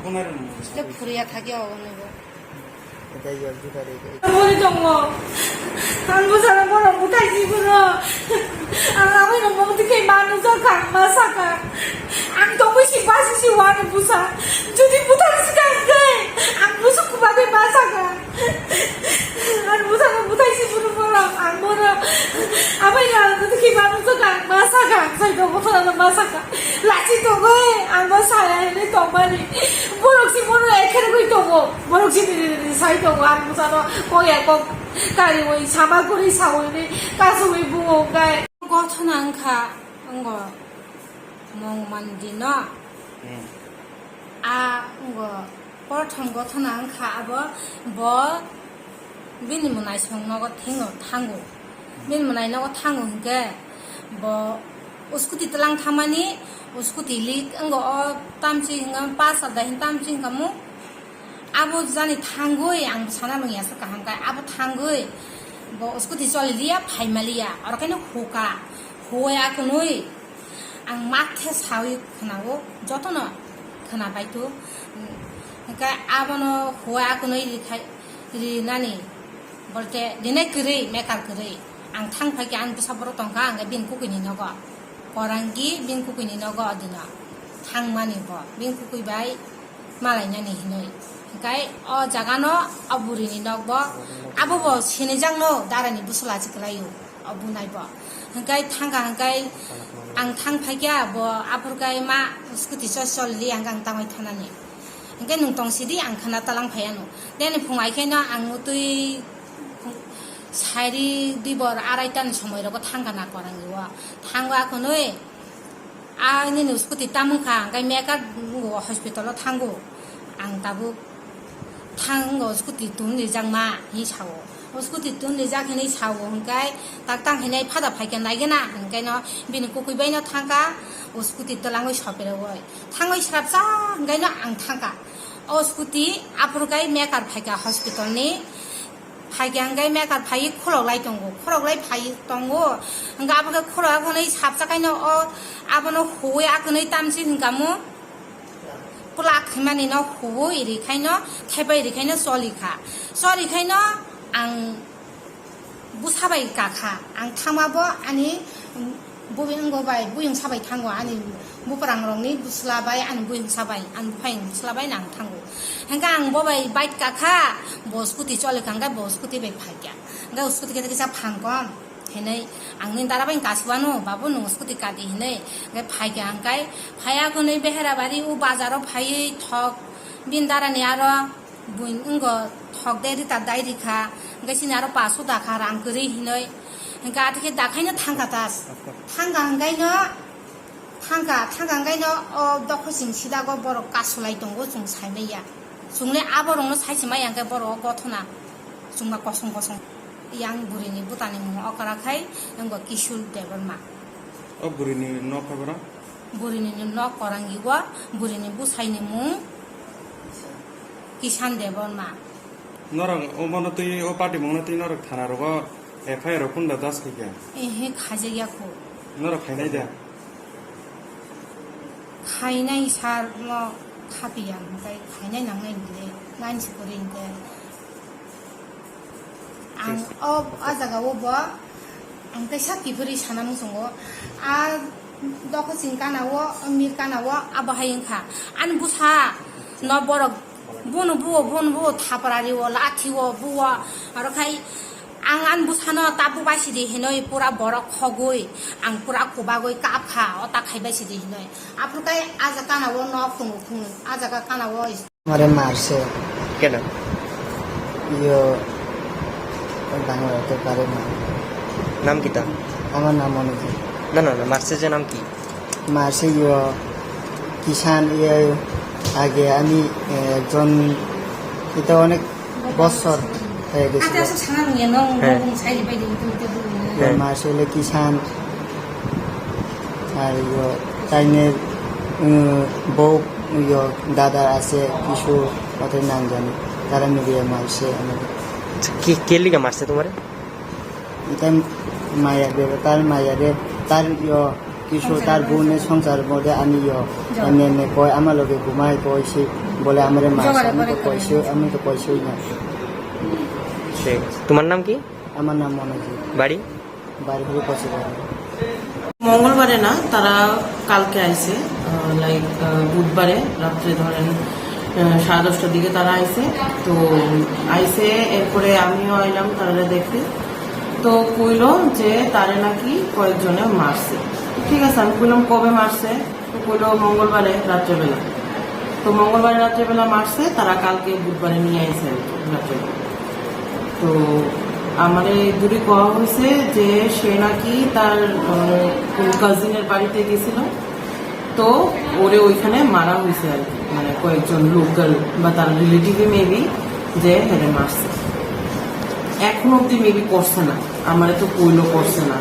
보내는 근데 불이야 타기 어느 Kita jual juga deh. Boleh dong lo. Kan busana orang buta sih bener. Ang aku ngomong tuh kayak manusia kan masakan. Ang tunggu sih pasti sih warna busa. Jadi buta sekarang deh. Ang busuk kepada masakan. Ang busana buta sih bener. Ang bener. Apa yang tuh kayak manusia kan masakan. Saya tuh buta masakan. Lagi tuh gue. Ang busana ini tuh mari. Borok sih bener. Ekor gue tuh borok sih di saya. Ang busana kok ya kok kali gue sama gue sawo ini kasu ibu gue 거천 안카 응거 멍만디너 아 응거 버튼 거천 안카 아버 뭐 민문아이 성너거 팅어 탕고 민문아이 너거 탕고 그게 뭐 우스쿠티 뜰랑 타마니 우스쿠티 리 응거 땀치 응거 빠사다 힌 땀치 응거 뭐 아부 자니 탕고이 안 사나는 야스까 한가 아부 탕고이 뭐 उसको दिसवाल लिया फाइमा लिया और कहीं होका होया कनुई आं माथे सावी खनावो जतो न खना बाइतो का आबनो होया कनुई लिखाय रि नानी बोलते दिने करै मेकार करै आं थां फाके आं बसाबरो तंका आं बिन कुकुनि नगो करांगी बिन कुकुनि नगो अदिना थां मानि ब बिन कुकुइ bye मालायनानि हिनै Kai o jagano aburini nogbo abo bo sinijangno darani busula chiklayu abu naibo kai thanga kai ang thang phagya bo apur kai ma skuti social li ang tamai thanani kai nung tong sidi ang khana talang phayano deni phungai khaina ang utui sairi dibor araitan somoy rogo thanga na korangiwa thangwa konoi a ni skuti tamungkha kai meka hospital thango ang tabu 탕거 스쿠티 돈 내장마 이 차오 스쿠티 돈 내장 해내 차오 그러니까 딱딱 해내 파다 발견 나게나 그러니까 비는 꼬꾸이바이나 탕가 스쿠티 떨랑고 셔베라고 탕거 샵사 그러니까 안 탕가 스쿠티 앞으로 가이 메카 발견 호스피탈니 발견 가이 메카 바이 콜록라이 동고 콜록라이 바이 동고 그러니까 앞으로 콜록하고는 샵사 가이나 아버는 호에 아그는 땀지 그러니까 뭐 Pulak kemana no huwo iri kaino tebai iri kaino soli kaino ang busabai kakha ang tamabo ani bubing gobai buyung sabai tango ani buperang rongni buslabai ani buyung sabai ani bupaing buslabai nang tango hingga ang bobai bait kakha boskuti soli kangga boskuti bai phagya hingga uskuti kita kisah pangkom henai angin darabain kaswano babu nung skuti kadi henai ngai phagya angkai phaya konoi behera bari u bazaro phai thok bin darani aro buin ungo thok deri ta dairi kha ngai sin aro pasu da kha rang kri hinoi ngai atike dakhaina thangka tas thangka ngai no thangka ngai no dokho sing sidago borok kasulai tongo sung saimaya sungle aborong no saisima yang ngai borok gothona sungma kosong yang burini butani mu okarakai nanggo kisul deborma burini no kabara burini no korangi wa burini busaini mu kisan deborma 너랑 어머너들이 오빠들 먹너들이 너랑 타나로가 FIR 군다 다스 그게 ehe khajeyaku 너랑 가이나이 돼 khainai sar mo khabiyan kai khainai nangnai ni nanchi korinde ang ajaga obo ang kaisa kiburi sanam songo a doko singkanawo mirkanawo abahayinka an busa no borok bunu buo thaparari wo lathi wo buo aro khai ang an busano tabu basidi hinoi pura borok khogoi ang pura kubagoi kapha ota khaibasidi hinoi apru kai ajakanawo no khungu ajaga kanawo Mare marse কেন yo Bangla হতে পারে না নাম কি তা আমার নাম অনুজি না না না মার্সেজের নাম কি মার্সে ইয়ে কিষান ইয়ে আগে আমি একজন এটা অনেক বছর হয়ে গেছিল আচ্ছা সানাম ইয়ে নং সাইডে বাইরে মার্সে হলে কিষান আর ইয়ে তাইনের বউ ইয়ে দাদা আছে কিছু ওদের নাম জানি তারা মিলিয়ে মার্সে আমাদের কে লিগা মারছে তোমারে এটা মায়া দেবে তার মায়ারে তার কিছু তার বোনের সংসার মধ্যে আমি এনে কয় আমার লগে ঘুমাই কয় সে বলে আমার মারছে, জোগাড় আমি তো করে পয়সা, আমি তো পয়সাই না। ঠিক আছে। তোমার নাম কি? আমার নাম মনোজিৎ, বাড়ি? বাড়ি হলো পয়সা। মঙ্গলবারে না, তারা কালকে আইছে, লাইক বুধবারে রাত্রে ধরেন 10:30টার দিকে তারা আইছে। তো আইছে, এরপরে আমিও আইলাম তারা দেখতে। তো কইলো যে তারে নাকি কয়েকজনে মারছে। ঠিক আছে, আমি কইলাম কবে মারছে? তো কইলো মঙ্গলবারে রাত্রেবেলা। তো মঙ্গলবারে রাত্রেবেলা মারছে, তারা কালকে বুধবারে নিয়ে আইছে আর কি রাত্রেবেলা। তো আমার দূরে কওয়া হয়েছে যে সে নাকি তার কোন কাজিনের বাড়িতে গেছিল, তো ওরে ওইখানে মারা হয়েছে আর কি, মানে কয়েকজন লোকাল বা তার রিলেটিভে মেবি যে হেরে মারছে। এখন অব্দি মেবি করছে না, আমারে তো কইলো করছে না।